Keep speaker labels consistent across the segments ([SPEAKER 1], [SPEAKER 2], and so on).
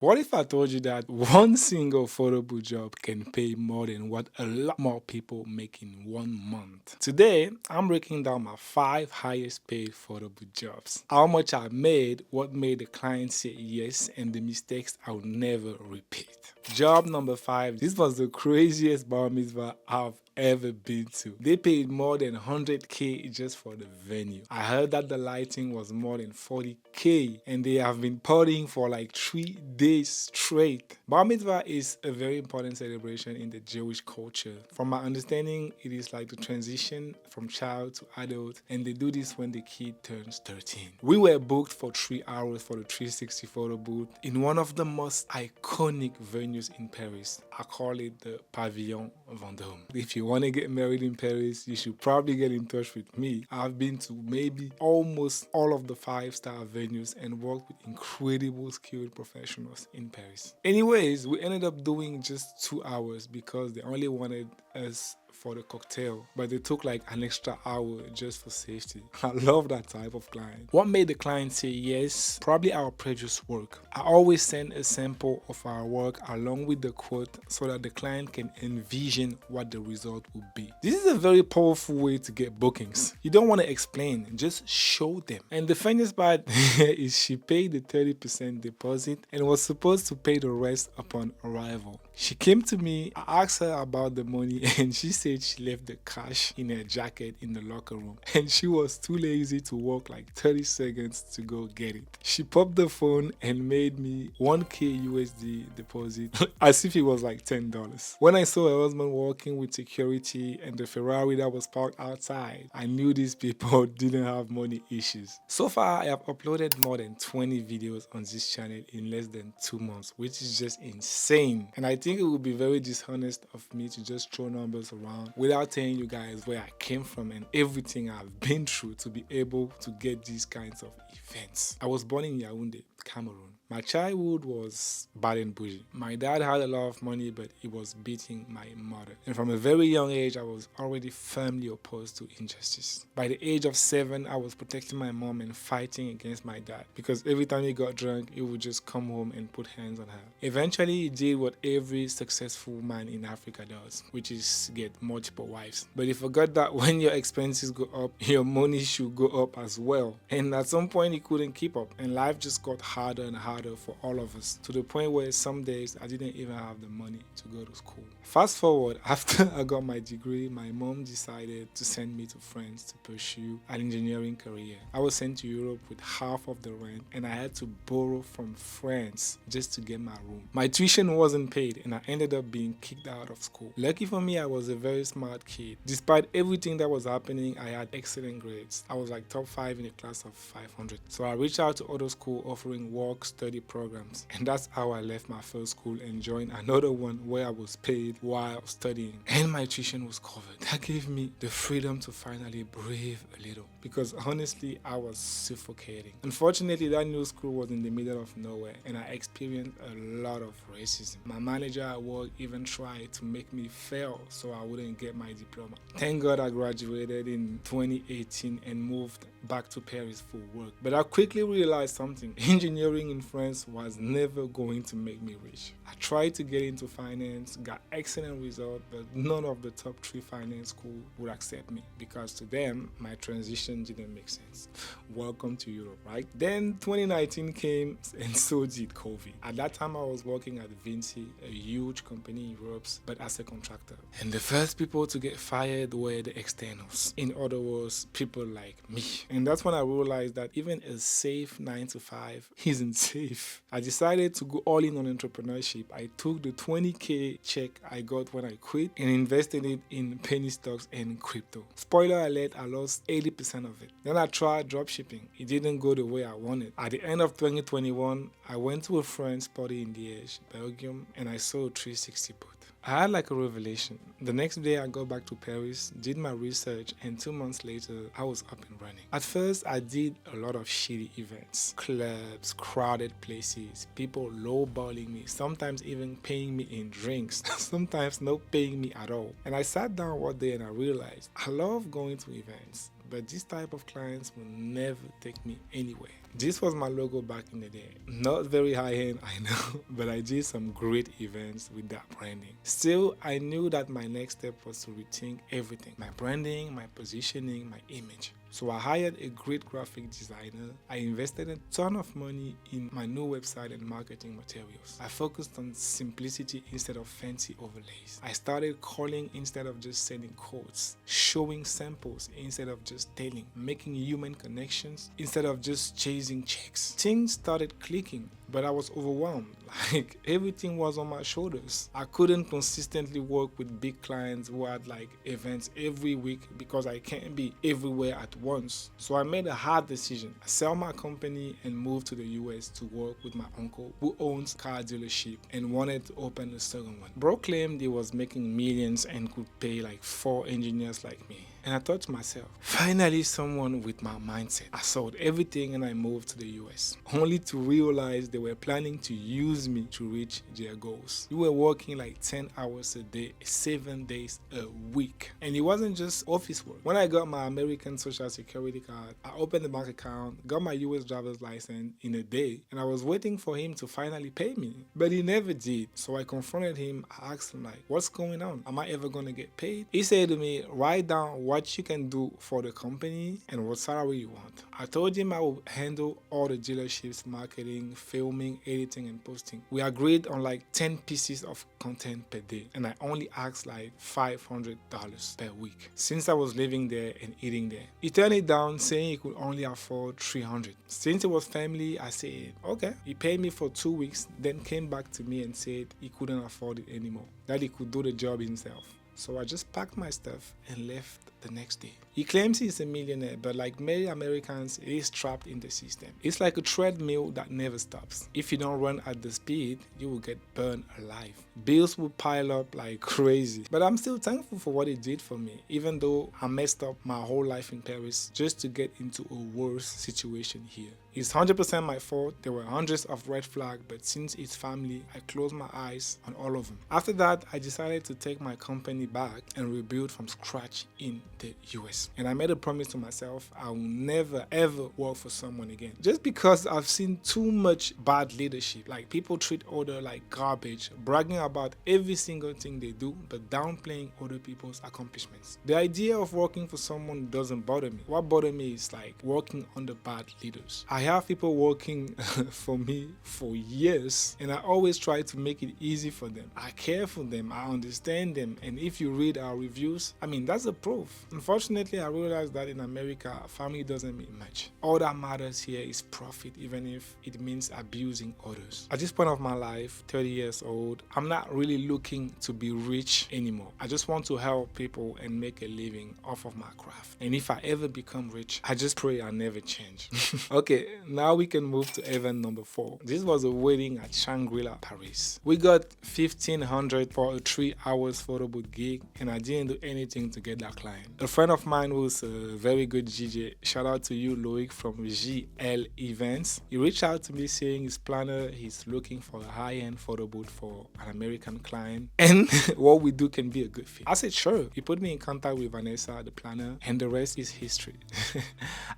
[SPEAKER 1] What if I told you that one single photo booth job can pay more than what a lot more people make in 1 month? Today, I'm breaking down my 5 highest paid photo booth jobs. How much I made, what made the client say yes, and the mistakes I'll never repeat. Job number 5. This was the craziest bar mitzvah I've ever been to. They paid more than 100k just for the venue. I heard that the lighting was more than 40k and they have been partying for like 3 days straight. Bar mitzvah is a very important celebration in the Jewish culture. From my understanding, it is like the transition from child to adult, and they do this when the kid turns 13. We were booked for 3 hours for the 360 photo booth in one of the most iconic venues in Paris. I call it the Pavillon Vendôme. If you want to get married in Paris, you should probably get in touch with me. I've been to maybe almost all of the 5-star venues and worked with incredible skilled professionals in Paris. Anyways, we ended up doing just 2 hours because they only wanted us for the cocktail, but they took like an extra hour just for safety. I love that type of client. What made the client say yes? Probably our previous work. I always send a sample of our work along with the quote so that the client can envision what the result will be. This is a very powerful way to get bookings. You don't want to explain, just show them. And the funniest part is she paid the 30% deposit and was supposed to pay the rest upon arrival. She came to me, I asked her about the money, and she said she left the cash in her jacket in the locker room and she was too lazy to walk like 30 seconds to go get it. She popped the phone and made me 1k USD deposit as if it was like $10. When I saw her husband walking with security and the Ferrari that was parked outside, I knew these people didn't have money issues. So far, I have uploaded more than 20 videos on this channel in less than 2 months, which is just insane. And I think it would be very dishonest of me to just throw numbers around without telling you guys where I came from and everything I've been through to be able to get these kinds of events. I was born in Yaoundé, Cameroon. My childhood was bad and bougie. My dad had a lot of money, but he was beating my mother. And from a very young age, I was already firmly opposed to injustice. By the age of 7, I was protecting my mom and fighting against my dad because every time he got drunk, he would just come home and put hands on her. Eventually, he did what every successful man in Africa does, which is get multiple wives. But he forgot that when your expenses go up, your money should go up as well. And at some point, he couldn't keep up, and life just got harder and harder for all of us, to the point where some days I didn't even have the money to go to school. Fast forward, after I got my degree, my mom decided to send me to France to pursue an engineering career. I was sent to Europe with half of the rent and I had to borrow from France just to get my room. My tuition wasn't paid and I ended up being kicked out of school. Lucky for me, I was a very smart kid. Despite everything that was happening, I had excellent grades. I was like top 5 in a class of 500. So I reached out to other schools offering work study programs, and that's how I left my first school and joined another one where I was paid while studying and my tuition was covered. That gave me the freedom to finally breathe a little, because honestly I was suffocating. Unfortunately, that new school was in the middle of nowhere and I experienced a lot of racism. My manager at work even tried to make me fail so I wouldn't get my diploma. Thank God I graduated in 2018 and moved back to Paris for work. But I quickly realized something. Engineering in France was never going to make me rich. I tried to get into finance, got excellent results, but none of the top 3 finance schools would accept me because to them, my transition didn't make sense. Welcome to Europe, right? Then 2019 came and so did COVID. At that time, I was working at Vinci, a huge company in Europe, but as a contractor. And the first people to get fired were the externals. In other words, people like me. And that's when I realized that even a safe 9 to 5 isn't safe. I decided to go all in on entrepreneurship. I took the 20k check I got when I quit and invested it in penny stocks and crypto. Spoiler alert, I lost 80% of it. Then I tried dropshipping. It didn't go the way I wanted. At the end of 2021, I went to a friend's party in Liège, Belgium, and I saw a 360 booth. I had like a revelation. The next day I got back to Paris, did my research, and 2 months later I was up and running. At first I did a lot of shitty events, clubs, crowded places, people lowballing me, sometimes even paying me in drinks, sometimes not paying me at all. And I sat down one day and I realized I love going to events, but this type of clients will never take me anywhere. This was my logo back in the day. Not very high end, I know, but I did some great events with that branding. Still, I knew that my next step was to rethink everything: my branding, my positioning, my image. So I hired a great graphic designer. I invested a ton of money in my new website and marketing materials. I focused on simplicity instead of fancy overlays. I started calling instead of just sending quotes, showing samples instead of just telling, making human connections instead of just chasing checks. Things started clicking, but I was overwhelmed. Like, everything was on my shoulders. I couldn't consistently work with big clients who had like events every week because I can't be everywhere at once. So I made a hard decision. I sell my company and moved to the US to work with my uncle who owns a car dealership and wanted to open a second one. Bro claimed he was making millions and could pay like 4 engineers like me. And I thought to myself, finally someone with my mindset. I sold everything and I moved to the US, only to realize they were planning to use me to reach their goals. We were working like 10 hours a day, 7 days a week. And it wasn't just office work. When I got my American Social Security card, I opened the bank account, got my US driver's license in a day, and I was waiting for him to finally pay me. But he never did. So I confronted him. I asked him like, what's going on? Am I ever gonna get paid? He said to me, write down what you can do for the company and what salary you want. I told him I would handle all the dealerships, marketing, filming, editing, and posting. We agreed on like 10 pieces of content per day, and I only asked like $500 per week since I was living there and eating there. He turned it down, saying he could only afford $300. Since it was family, I said okay. He paid me for 2 weeks, then came back to me and said he couldn't afford it anymore, that he could do the job himself. So I just packed my stuff and left the next day. He claims he's a millionaire, but like many Americans, he's trapped in the system. It's like a treadmill that never stops. If you don't run at the speed, you will get burned alive. Bills will pile up like crazy. But I'm still thankful for what he did for me, even though I messed up my whole life in Paris just to get into a worse situation here. It's 100% my fault. There were hundreds of red flags, but since it's family, I closed my eyes on all of them. After that, I decided to take my company back and rebuild from scratch in the US. And I made a promise to myself I will never ever work for someone again. Just because I've seen too much bad leadership. Like, people treat others like garbage, bragging about every single thing they do, but downplaying other people's accomplishments. The idea of working for someone doesn't bother me. What bothers me is like working under bad leaders. I have people working for me for years, and I always try to make it easy for them. I care for them, I understand them, and if you read our reviews, I mean, that's a proof. Unfortunately, I realized that in America, family doesn't mean much. All that matters here is profit, even if it means abusing others. At this point of my life, 30 years old, I'm not really looking to be rich anymore. I just want to help people and make a living off of my craft. And if I ever become rich, I just pray I never change. Okay, now we can move to event number 4. This was a wedding at Shangri-La, Paris. We got $1,500 for a 3 hours photo booth gig, and I didn't do anything to get that client. A friend of mine who's a very good DJ, shout out to you, Loic from GL Events. He reached out to me saying his planner, he's looking for a high-end photo booth for an American client, and what we do can be a good fit. I said sure. He put me in contact with Vanessa, the planner, and the rest is history.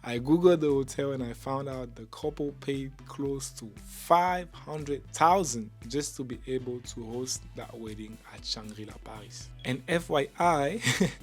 [SPEAKER 1] I googled the hotel and I found out the couple paid close to $500,000 just to be able to host that wedding at Shangri-La Paris. And FYI,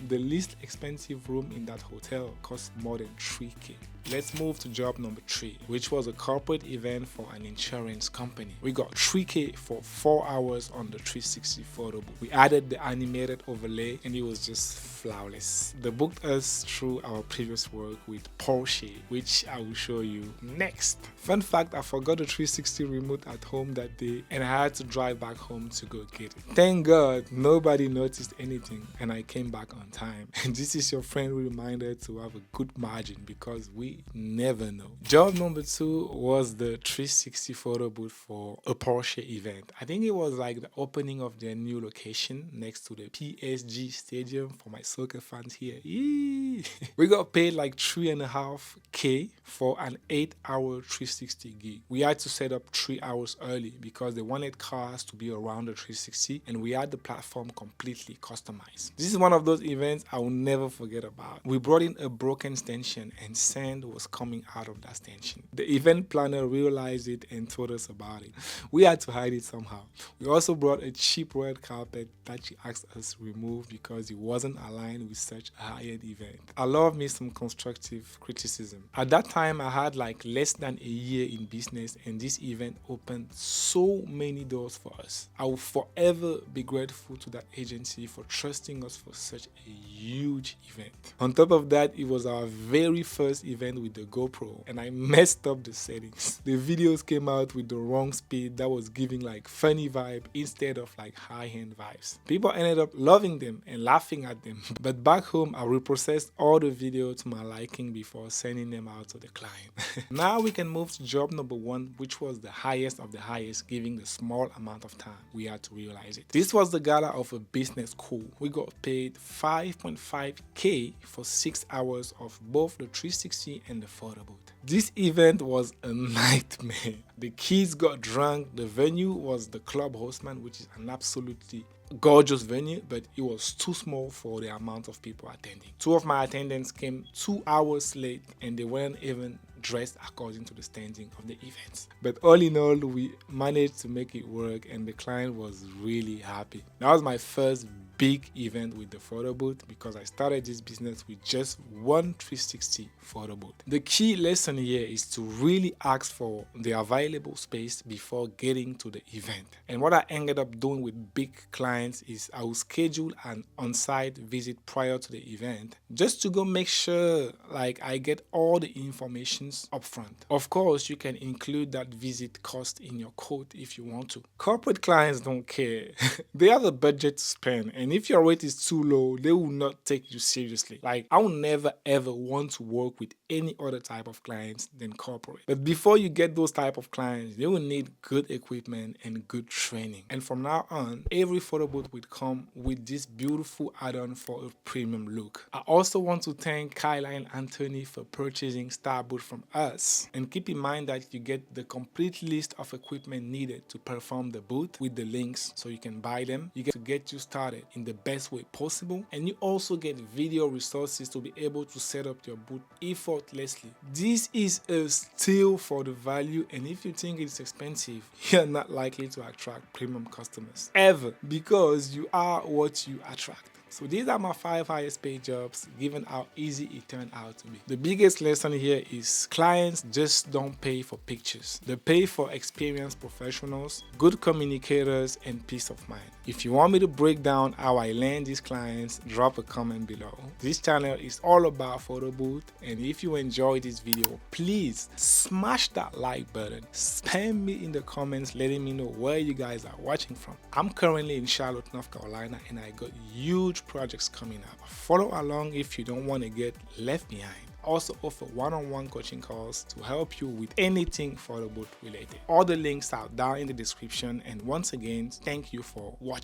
[SPEAKER 1] the least expensive room in that hotel cost more than $3,000. Let's move to job number 3, which was a corporate event for an insurance company. We got $3,000 for 4 hours on the 360 photo booth. We added the animated overlay and it was just flawless. They booked us through our previous work with Porsche, which I will show you next. Fun fact, I forgot the 360 remote at home that day and I had to drive back home to go get it. Thank God nobody noticed anything and I came back on time. And this is your friendly reminder to have a good margin because we never know. Job number 2 was the 360 photo booth for a Porsche event. I think it was like the opening of their new location next to the PSG stadium for my soccer fans here. Yee. We got paid like $3,500 for an 8-hour 360 gig. We had to set up 3 hours early because they wanted cars to be around the 360 and we had the platform completely customized. This is one of those events I will never forget about. We brought in a broken stanchion and sent hand was coming out of that stanchion. The event planner realized it and told us about it. We had to hide it somehow. We also brought a cheap red carpet that she asked us to remove because it wasn't aligned with such a high-end event. I love me some constructive criticism. At that time, I had like less than a year in business, and this event opened so many doors for us. I will forever be grateful to that agency for trusting us for such a huge event. On top of that, it was our very first event with the GoPro, and I messed up the settings. The videos came out with the wrong speed that was giving like funny vibe instead of like high-end vibes. People ended up loving them and laughing at them. But back home, I reprocessed all the videos to my liking before sending them out to the client. Now we can move to job number 1, which was the highest of the highest, given the small amount of time we had to realize it. This was the gala of a business school. We got paid 5.5K for 6 hours of both the 360 and the photo booth. This event was a nightmare. The kids got drunk. The venue was the Club Hostman, which is an absolutely gorgeous venue, but it was too small for the amount of people attending. 2 of my attendants came 2 hours late, and they weren't even dressed according to the standing of the events. But all in all, we managed to make it work, and the client was really happy. That was my first big event with the photo booth because I started this business with just one 360 photo booth. The key lesson here is to really ask for the available space before getting to the event. And what I ended up doing with big clients is I will schedule an on-site visit prior to the event just to go make sure like I get all the informations up front. Of course, you can include that visit cost in your quote if you want to. Corporate clients don't care. They have a budget to spend, and if your rate is too low, they will not take you seriously. Like, I will never ever want to work with any other type of clients than corporate. But before you get those type of clients, they will need good equipment and good training. And from now on, every photo booth will come with this beautiful add-on for a premium look. I also want to thank Kyla and Anthony for purchasing Star Booth from us. And keep in mind that you get the complete list of equipment needed to perform the booth with the links so you can buy them. You get to get you started in the best way possible, and you also get video resources to be able to set up your booth effortlessly. This is a steal for the value, and if you think it's expensive, you're not likely to attract premium customers ever, because you are what you attract. So these are my 5 highest paid jobs, given how easy it turned out to be. The biggest lesson here is clients just don't pay for pictures. They pay for experienced professionals, good communicators, and peace of mind. If you want me to break down how I land these clients, drop a comment below. This channel is all about photo booth, and if you enjoyed this video, please smash that like button. Spam me in the comments letting me know where you guys are watching from. I'm currently in Charlotte, North Carolina, and I got huge projects coming up. Follow along if you don't want to get left behind. Also offer one-on-one coaching calls to help you with anything photo booth related. All the links are down in the description, and once again, thank you for watching.